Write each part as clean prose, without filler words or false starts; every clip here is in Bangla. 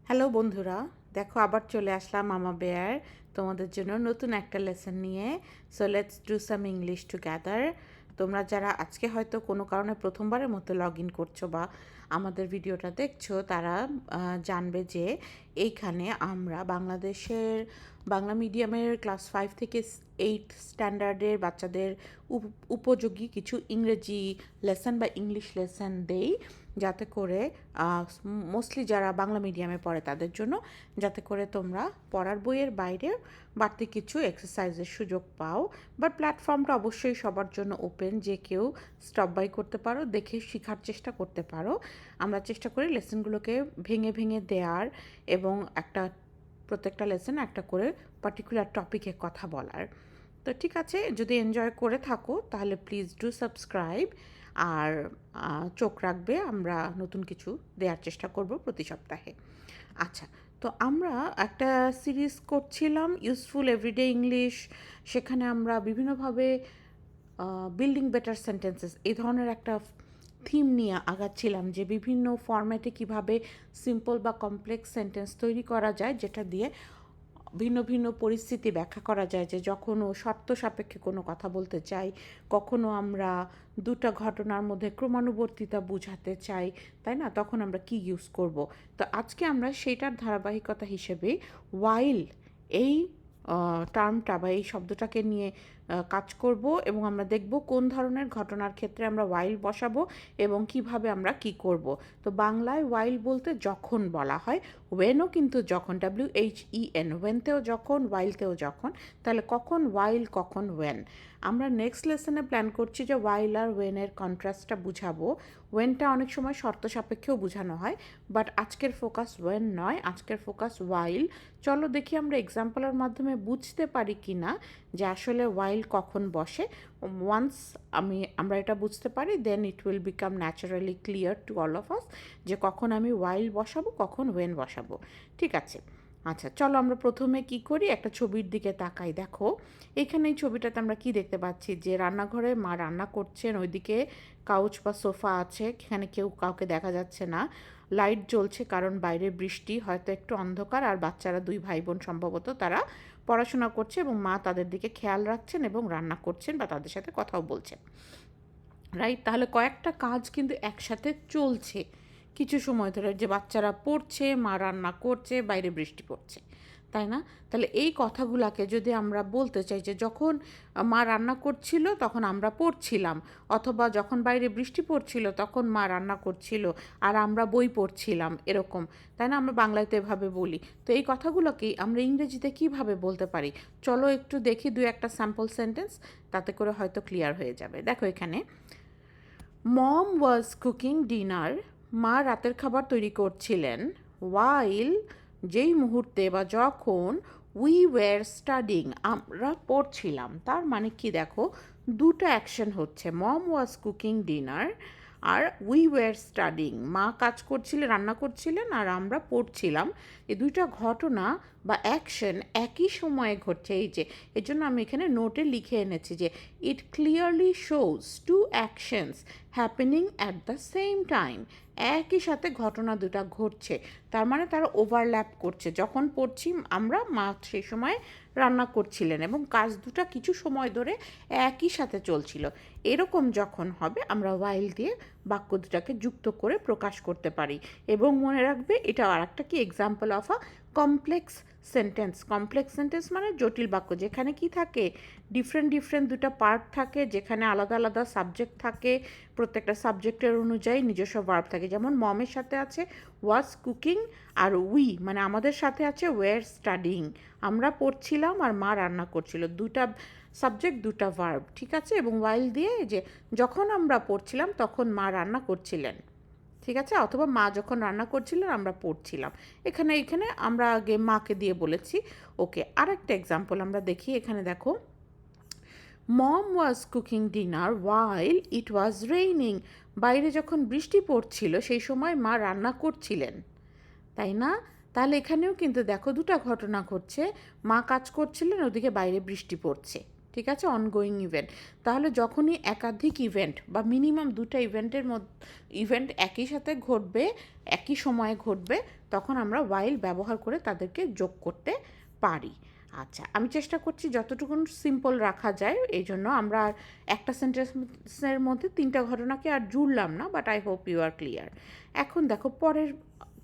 হ্যালো বন্ধুরা, দেখো আবার চলে আসলাম মামা বেয়ার তোমাদের জন্য নতুন একটা লেসন নিয়ে। So let's do some English together. তোমরা যারা আজকে হয়তো কোনো কারণে প্রথমবারের মতো লগ ইন করছো বা আমাদের ভিডিওটা দেখছো, তারা জানবে যে এইখানে আমরা বাংলাদেশের বাংলা মিডিয়ামের ক্লাস 5 থেকে 8 স্ট্যান্ডার্ডের বাচ্চাদের উপযোগী কিছু ইংরেজি লেসন বা ইংলিশ লেসন দেই, যাতে করে মোস্টলি যারা বাংলা মিডিয়ামে পড়ে তাদের জন্য, যাতে করে তোমরা পড়ার বইয়ের বাইরে বাড়তি কিছু এক্সারসাইজের সুযোগ পাও। বাট প্ল্যাটফর্মটা অবশ্যই সবার জন্য ওপেন, যে কেউ স্টপ বাই করতে পারো, দেখে শেখার চেষ্টা করতে পারো। আমরা চেষ্টা করি লেসনগুলোকে ভেঙে ভেঙে দেওয়ার এবং প্রত্যেকটা লেসন একটা করে পার্টিকুলার টপিকে কথা বলার। তো ঠিক আছে, যদি এনজয় করে থাকো তাহলে প্লিজ ডু সাবস্ক্রাইব আর চোখ রাখবে, আমরা নতুন কিছু দেওয়ার চেষ্টা করব প্রতি সপ্তাহে। আচ্ছা, তো আমরা একটা সিরিজ করছিলাম ইউজফুল এভরিডে ইংলিশ। সেখানে আমরা বিভিন্নভাবে বিল্ডিং বেটার সেন্টেন্সেস এই ধরনের একটা থিম নিয়ে আগাচ্ছিলাম, যে বিভিন্ন ফরম্যাটে কিভাবে সিম্পল বা কমপ্লেক্স সেন্টেন্স তৈরি করা যায়, যেটা দিয়ে ভিন্ন ভিন্ন পরিস্থিতি ব্যাখ্যা করা যায়। যে যখনও শর্ত সাপেক্ষে কোনো কথা বলতে চাই, কখনো আমরা দুটা ঘটনার মধ্যে ক্রমানুবর্তিতা বোঝাতে চাই, তাই না, তখন আমরা কি ইউজ করব। তো আজকে আমরা সেইটার ধারাবাহিকতা হিসেবে ওয়াইল এই টার্মটা বা এই শব্দটাকে নিয়ে কাজ করব, এবং আমরা দেখব কোন ধরনের ঘটনার ক্ষেত্রে আমরা ওয়াইল বসাবো এবং কিভাবে আমরা কি করব। তো বাংলায় ওয়াইল বলতে যখন বলা হয়, ওয়েনও কিন্তু যখন, WHEN, ওয়েনতেও যখন, ওয়াইলতেও যখন। তাহলে কখন ওয়াইল, কখন ওয়েন। আমরা নেক্সট লেসনে প্ল্যান করছি যে ওয়াইল আর ওয়েনের কন্ট্রাস্টটা বুঝাবো। ওয়েনটা অনেক সময় শর্ত সাপেক্ষেও বোঝানো হয়, বাট আজকের ফোকাস ওয়েন নয়, আজকের ফোকাস ওয়াইল। চলো দেখি আমরা এক্সাম্পলের মাধ্যমে বুঝতে পারি কি না যে আসলে ওয়াইল কখন বসে। ওয়ান্স আমরা এটা বুঝতে পারি, then it will become naturally clear to all of us যে কখন আমি ওয়াইল বসাবো, কখন ওয়েন বসাবো। ঠিক আছে, আচ্ছা চলো আমরা প্রথমে কি করি, একটা ছবির দিকে তাকাই। দেখো এখানে এই ছবিটাতে আমরা কি দেখতে পাচ্ছি, যে রান্নাঘরে মা রান্না করছেন, ওইদিকে কাউচ বা সোফা আছে, এখানে কাউকে দেখা যাচ্ছে না। লাইট জ্বলছে কারণ বাইরে বৃষ্টি, হয়তো একটু অন্ধকার, আর বাচ্চারা দুই ভাই বোন সম্ভবত তারা পড়াশোনা করছে এবং মা তাদের দিকে খেয়াল রাখছেন এবং রান্না করছেন বা তাদের সাথে কথাও বলছেন। রাইট, তাহলে কয়েকটা কাজ কিন্তু একসাথে চলছে কিছু সময় ধরে, যে বাচ্চারা পড়ছে, মা রান্না করছে, বাইরে বৃষ্টি পড়ছে, তাই না? তাহলে এই কথাগুলোকে যদি আমরা বলতে চাই যে যখন মা রান্না করছিল তখন আমরা পড়ছিলাম, অথবা যখন বাইরে বৃষ্টি পড়ছিল তখন মা রান্না করছিল আর আমরা বই পড়ছিলাম, এরকম, তাই না? আমরা বাংলাতে এভাবে বলি। তো এই কথাগুলোকেই আমরা ইংরেজিতে কিভাবে বলতে পারি, চলো একটু দেখি দু একটা স্যাম্পল সেন্টেন্স, তাতে করে হয়তো ক্লিয়ার হয়ে যাবে। দেখো এখানে, মম ওয়াজ কুকিং ডিনার, মা রাতের খাবার তৈরি করছিলেন। ওয়াইল, যেই মুহূর্তে বা যখন, উই ওয়্যার স্টাডিং, আমরা পড়ছিলাম। তার মানে কি, দেখো দুটো অ্যাকশন হচ্ছে, মম ওয়াজ কুকিং ডিনার আর উই ওয়্যার স্টাডিং, মা কাজ করছিলেন, রান্না করছিলেন, আর আমরা পড়ছিলাম। এই দুইটা ঘটনা বা অ্যাকশন একই সময়ে ঘটছে। এই যে এর জন্য আমি এখানে নোটে লিখে এনেছি যে it clearly shows to actions happening at the same time, একই সাথে ঘটনা দুটা ঘটছে, তার মানে তারা ওভারল্যাপ করছে। যখন পড়ছি আমরা, মা সেই সময় রান্না করছিলেন এবং কাজ দুটা কিছু সময় ধরে একই সাথে চলছিল। এরকম যখন হবে আমরা ওয়াইল দিয়ে বাক্য দুটাকে যুক্ত করে প্রকাশ করতে পারি। এবং মনে রাখবে, এটা আর একটা কি example of a complex sentence. Complex sentence মানে জটিল বাক্য, যেখানে কি থাকে, ডিফারেন্ট ডিফারেন্ট দুটা পার্ট থাকে, যেখানে আলাদা আলাদা সাবজেক্ট থাকে, প্রত্যেকটা সাবজেক্টের অনুযায়ী নিজস্ব ভার্ব থাকে। যেমন মমের সাথে আছে ওয়াজ কুকিং, আর উই মানে আমাদের সাথে আছে ওয়্যার স্টাডিং, আমরা পড়ছিলাম আর মা রান্না করছিল, দুটা সাবজেক্ট দুটা ভার্ব, ঠিক আছে। এবং ওয়াইল দিয়ে যে যখন আমরা পড়ছিলাম তখন মা রান্না করছিলেন, ঠিক আছে, অথবা মা যখন রান্না করছিলেন আমরা পড়ছিলাম। এখানে এখানে আমরা আগে মাকে দিয়ে বলেছি। ওকে, আরেকটা এক্সাম্পল আমরা দেখি। এখানে দেখো, mom was cooking dinner while it was raining, বাইরে যখন বৃষ্টি পড়ছিল সেই সময় মা রান্না করছিলেন, তাই না? তাহলে এখানেও কিন্তু দেখো দুটা ঘটনা ঘটছে, মা কাজ করছিলেন, ওদিকে বাইরে বৃষ্টি পড়ছে, ঠিক আছে, অনগোয়িং ইভেন্ট। তাহলে যখনই একাধিক ইভেন্ট বা মিনিমাম দুটো ইভেন্ট একই সাথে ঘটবে, একই সময়ে ঘটবে, তখন আমরা while ব্যবহার করে তাদেরকে যোগ করতে পারি। আচ্ছা, আমি চেষ্টা করছি যতটুকু সিম্পল রাখা যায়, এই জন্য আমরা আর একটা সেন্টেন্সের মধ্যে 3টা ঘটনাকে আর জুড়লাম না, but I hope you are clear. এখন দেখো পরের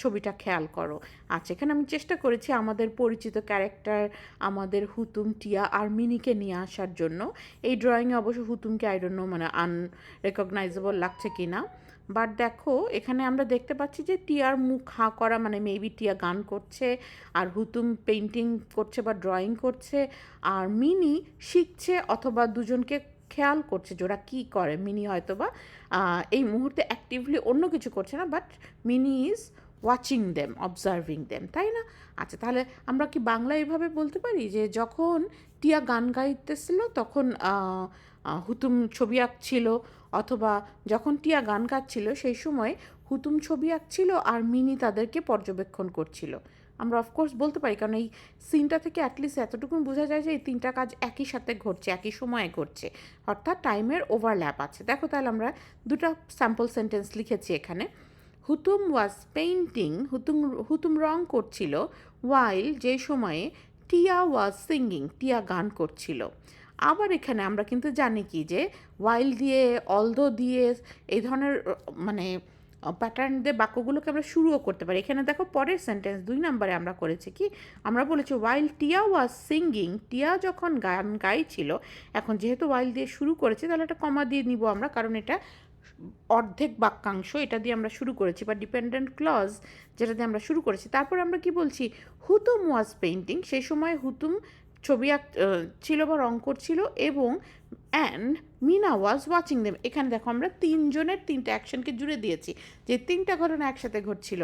ছবিটা খেয়াল করো। আচ্ছা, এখানে আমি চেষ্টা করেছি আমাদের পরিচিত ক্যারেক্টার, আমাদের হুতুম, টিয়া আর মিনিকে নিয়ে আসার জন্য। এই ড্রয়িংয়ে অবশ্য হুতুমকে আই ডোন্ট নো মানে আনরেকগনাইজেবল লাগছে কি না, বাট দেখো এখানে আমরা দেখতে পাচ্ছি যে টিয়ার মুখ হাঁ করা, মানে মেবি টিয়া গান করছে, আর হুতুম পেন্টিং করছে বা ড্রয়িং করছে, আর মিনি শিখছে অথবা দুজনকে খেয়াল করছে যে ওরা কী করে। মিনি হয়তো বা এই মুহূর্তে অ্যাক্টিভলি অন্য কিছু করছে না, but mini is watching them, observing them, তাই না? আচ্ছা, তাহলে আমরা কি বাংলা এইভাবে বলতে পারি যে যখন টিয়া গান গাইতেছিল তখন হুতুম ছবি আঁকছিল, অথবা যখন টিয়া গান গাচ্ছিল সেই সময় হুতুম ছবি আঁকছিল আর মিনি তাদেরকে পর্যবেক্ষণ করছিল। আমরা অফকোর্স বলতে পারি, কারণ এই সিনটা থেকে অ্যাটলিস্ট এতটুকু বোঝা যায় যে এই 3টা কাজ একই সাথে ঘটছে, একই সময়ে ঘটছে, অর্থাৎ টাইমের ওভারল্যাপ আছে। দেখো তাহলে আমরা দুটো স্যাম্পল সেন্টেন্স লিখেছি এখানে। হুতুম ওয়াজ পেইন্টিং, হুতুম রং করছিল, ওয়াইল যে সময়ে টিয়া ওয়াজ সিঙ্গিং, টিয়া গান করছিল। আবার এখানে আমরা কিন্তু জানি কি যে ওয়াইল দিয়ে, অলদো দিয়ে এই ধরনের মানে প্যাটার্ন দিয়ে বাক্যগুলোকে আমরা শুরুও করতে পারি। এখানে দেখো পরের সেন্টেন্স 2 নম্বরে আমরা করেছি কি, আমরা বলেছি ওয়াইল টিয়া ওয়াজ সিঙ্গিং, টিয়া যখন গান গাইছিল। এখন যেহেতু ওয়াইল দিয়ে শুরু করেছি তাহলে একটা কমা দিয়ে নিব আমরা, কারণ এটা অর্ধেক বাক্যাংশ, এটা দিয়ে আমরা শুরু করেছি, বা ডিপেন্ডেন্ট ক্লজ যেটা দিয়ে আমরা শুরু করেছি। তারপরে আমরা কি বলছি, হুতুম ওয়াজ পেইন্টিং, সেই সময় হুতুম ছবি ছিল বা রং করছিল, এবং and Meena was watching them. এখানে দেখো আমরা 3জনের 3টা অ্যাকশনকে জুড়ে দিয়েছি, যে 3টা ঘটনা একসাথে ঘটছিল।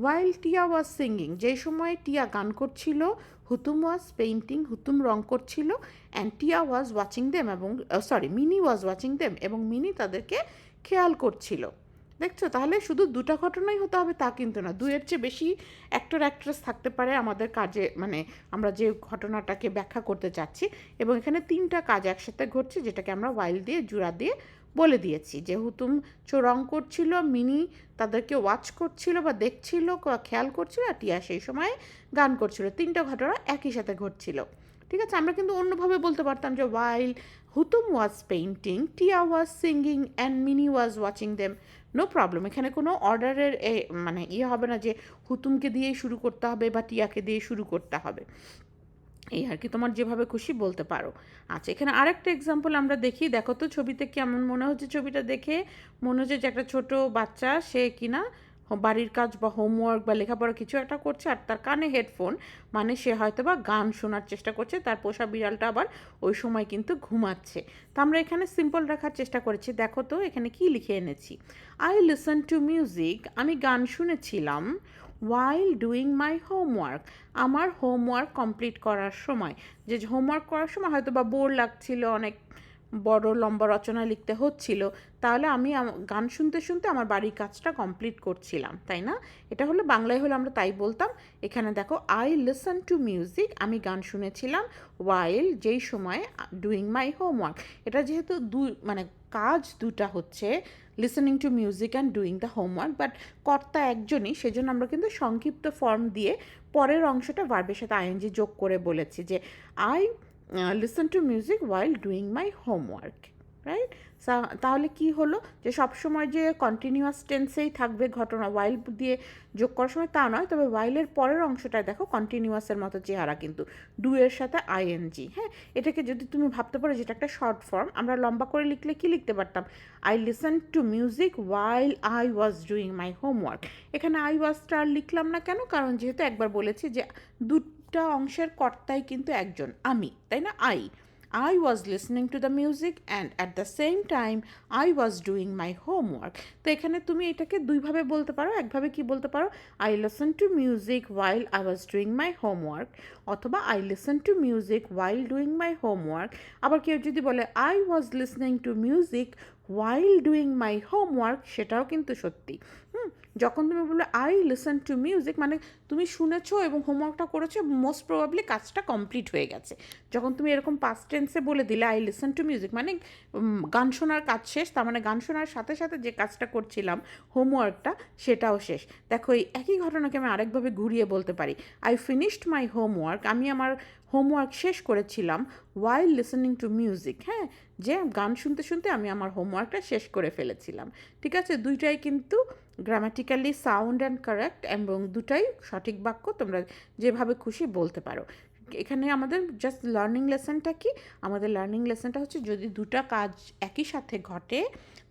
ওয়াইল টিয়া ওয়াজ সিঙ্গিং, যেই সময় টিয়া গান করছিল, হুতুম ওয়াজ পেইন্টিং, হুতুম রং করছিল, অ্যান্ড টিয়া ওয়াজ ওয়াচিং দেম, এবং মিনি ওয়াজ ওয়াচিং দেম, এবং মিনি তাদেরকে খেয়াল করছিল। দেখছো, তাহলে শুধু 2টা ঘটনাই হতে হবে তা কিন্তু না, 2-এর চেয়ে বেশি অ্যাক্টর অ্যাক্ট্রেস থাকতে পারে আমাদের কাজে, মানে আমরা যে ঘটনাটাকে ব্যাখ্যা করতে চাচ্ছি। এবং এখানে 3টা কাজ একসাথে ঘটছে, যেটাকে আমরা ওয়াইল দিয়ে জুড়া দিয়ে বলে দিয়েছি, যে হুতুম রং করছিল, মিনি তাদেরকে ওয়াচ করছিল বা দেখছিল, খেয়াল করছিল, আর টিয়া সেই সময় গান করছিল। 3টা ঘটনা একই সাথে ঘটছিল। ঠিক আছে, আমরা কিন্তু অন্যভাবে বলতে পারতাম যে ওয়াইল হুতুম was painting, Tia was singing, and Mini was watching them. No problem, এখানে কোনো অর্ডারের মানে হবে না যে হুতুমকে দিয়েই শুরু করতে হবে বা টিয়াকে দিয়ে শুরু করতে হবে। এই আর কি, তোমার যেভাবে খুশি বলতে পারো। আচ্ছা, এখানে আরেকটা এক্সাম্পল আমরা দেখি। দেখো তো ছবিতে কেমন মনে হচ্ছে, ছবিটা দেখে মনে হচ্ছে যে একটা ছোট বাচ্চা, সে কিনা বাড়ির কাজ বা হোমওয়ার্ক বা লেখাপড়া কিছু একটা করছে, আর তার কানে হেডফোন, মানে সে হয়তো বা গান শোনার চেষ্টা করছে। তার পোষা বিড়ালটা আবার ওই সময় কিন্তু ঘুমাচ্ছে। তো আমরা এখানে সিম্পল রাখার চেষ্টা করেছি। দেখো তো এখানে কি লিখে এনেছি, আই লিসন টু মিউজিক, আমি গান শুনেছিলাম, ওয়াইল ডুইং মাই হোমওয়ার্ক, আমার হোমওয়ার্ক কমপ্লিট করার সময়। যে হোমওয়ার্ক করার সময় হয়তো বা বোর লাগছিল, অনেক বড় লম্বা রচনা লিখতে হচ্ছিল, তাহলে আমি গান শুনতে শুনতে আমার বাড়ির কাজটা কমপ্লিট করছিলাম, তাই না? এটা হলো বাংলায় হলে আমরা তাই বলতাম। এখানে দেখো আই লিসন টু মিউজিক, আমি গান শুনেছিলাম, ওয়াইল যেই সময় ডুইং মাই হোমওয়ার্ক। এটা যেহেতু মানে কাজ 2টা হচ্ছে, listening to music and doing the homework, but কর্তা একজনই, সেজন্য আমরা কিন্তু সংক্ষিপ্ত ফর্ম দিয়ে পরের অংশটা ভার্বের সাথে আইএনজি যোগ করে বলেছি যে I listen to music while doing my homework, right? তাহলে কি হলো, যে সবসময় যে কন্টিনিউয়াস টেন্সেই থাকবে ঘটনা, ওয়াইল দিয়ে যোগ করার সময় তা নয়, তবে ওয়াইলের পরের অংশটায় দেখো কন্টিনিউয়াসের মতো চেহারা, কিন্তু ডু এর সাথে আইএনজি। হ্যাঁ, এটাকে যদি তুমি ভাবতে পারো যেটা একটা শর্ট ফর্ম, আমরা লম্বা করে লিখলে কি লিখতে পারতাম, I listen to music while I was doing my homework. এখানে আই ওয়াজটা আর লিখলাম না কেন, কারণ যেহেতু একবার বলেছি যে 2টা অংশের কর্তাই কিন্তু একজন, আমি, তাই না? I was listening to the music and at the same time I was doing my homework. তো এখানে তুমি এটাকে 2ভাবে বলতে পারো। একভাবে কি বলতে পারো, I listened to music while I was doing my homework, অথবা I listened to music while doing my homework। আবার কেউ যদি বলে I was listening to music while doing my homework, সেটাও কিন্তু সত্যি। যখন তুমি বলবে আই লিসেন টু মিউজিক, মানে তুমি শুনেছো এবং হোমওয়ার্কটা করেছো, মোস্ট প্রবাবলি কাজটা কমপ্লিট হয়ে গেছে। যখন তুমি এরকম পাস্ট টেন্সে বলে দিলে আই লিসেন টু মিউজিক, মানে গান শোনার কাজ শেষ, তার মানে গান শোনার সাথে সাথে যে কাজটা করছিলাম হোমওয়ার্কটা, সেটাও শেষ। দেখো এই একই ঘটনাকে আমি আরেকভাবে ঘুরিয়ে বলতে পারি, আই ফিনিশড মাই হোমওয়ার্ক, আমি আমার হোমওয়ার্ক শেষ করেছিলাম ওয়াইল লিসেনিং টু মিউজিক। হ্যাঁ, যে গান শুনতে শুনতে আমি আমার হোমওয়ার্কটা শেষ করে ফেলেছিলাম। ঠিক আছে, দুইটাই কিন্তু গ্রামাটিক্যালি সাউন্ড অ্যান্ড কারেক্ট, এবং দুটাই সঠিক বাক্য, তোমরা যেভাবে খুশি বলতে পারো। এখানে আমাদের জাস্ট লার্নিং লেসনটা কি, আমাদের লার্নিং লেসনটা হচ্ছে যদি দুটা কাজ একই সাথে ঘটে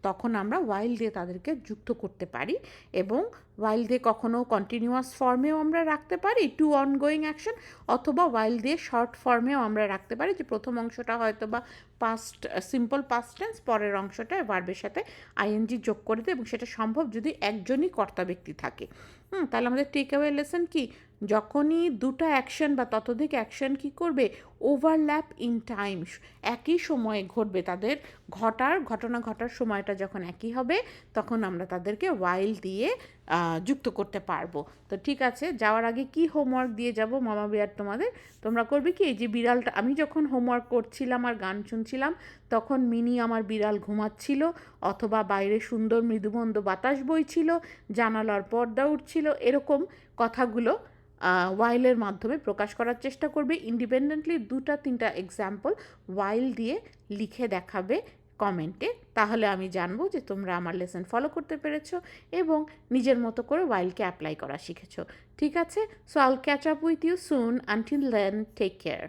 তখন আমরা ওয়াইল দিয়ে তাদেরকে যুক্ত করতে পারি, এবং ওয়াইল দিয়ে কখনো কন্টিনিউয়াস ফর্মেও আমরা রাখতে পারি টু অনগোয়িং অ্যাকশন, অথবা ওয়াইল দিয়ে শর্ট ফর্মেও আমরা রাখতে পারি, যে প্রথম অংশটা হয়তো বা পাস্ট সিম্পল পাস্ট টেন্স, পরের অংশটা ভার্বের সাথে আইএনজি যোগ করে দেয়, এবং সেটা সম্ভব যদি একজনই কর্তা ব্যক্তি থাকে। তাহলে আমাদের টেক অ্যাওয়ে লেসন কি, যখনই দুটো অ্যাকশন বা ততোধিক অ্যাকশন কী করবে, ওভারল্যাপ ইন টাইম, একই সময়ে ঘটবে, তাদের ঘটনা ঘটার সময়টা যখন একই হবে তখন আমরা তাদেরকে ওয়াইল দিয়ে যুক্ত করতে পারবো। তো ঠিক আছে, যাওয়ার আগে কি হোমওয়ার্ক দিয়ে যাব মামা বিয়ার তোমাদের, তোমরা করবে কি, এই যে বিড়ালটা, আমি যখন হোমওয়ার্ক করছিলাম আর গান শুনছিলাম তখন মিনি আমার বিড়াল ঘুমাচ্ছিল, অথবা বাইরে সুন্দর মৃদুমন্দ বাতাস বইছিল, জানালার পর্দা উঠছিল, এরকম কথাগুলো ওয়াইলের মাধ্যমে প্রকাশ করার চেষ্টা করবে। ইন্ডিপেন্ডেন্টলি 2-3টা এক্সাম্পল ওয়াইল দিয়ে লিখে দেখাবে কমেন্টে, তাহলে আমি জানবো যে তোমরা আমার লেসন ফলো করতে পেরেছো এবং নিজের মতো করে ওয়াইলকে অ্যাপ্লাই করা শিখেছো। ঠিক আছে, so I'll catch up with you soon, until then take care.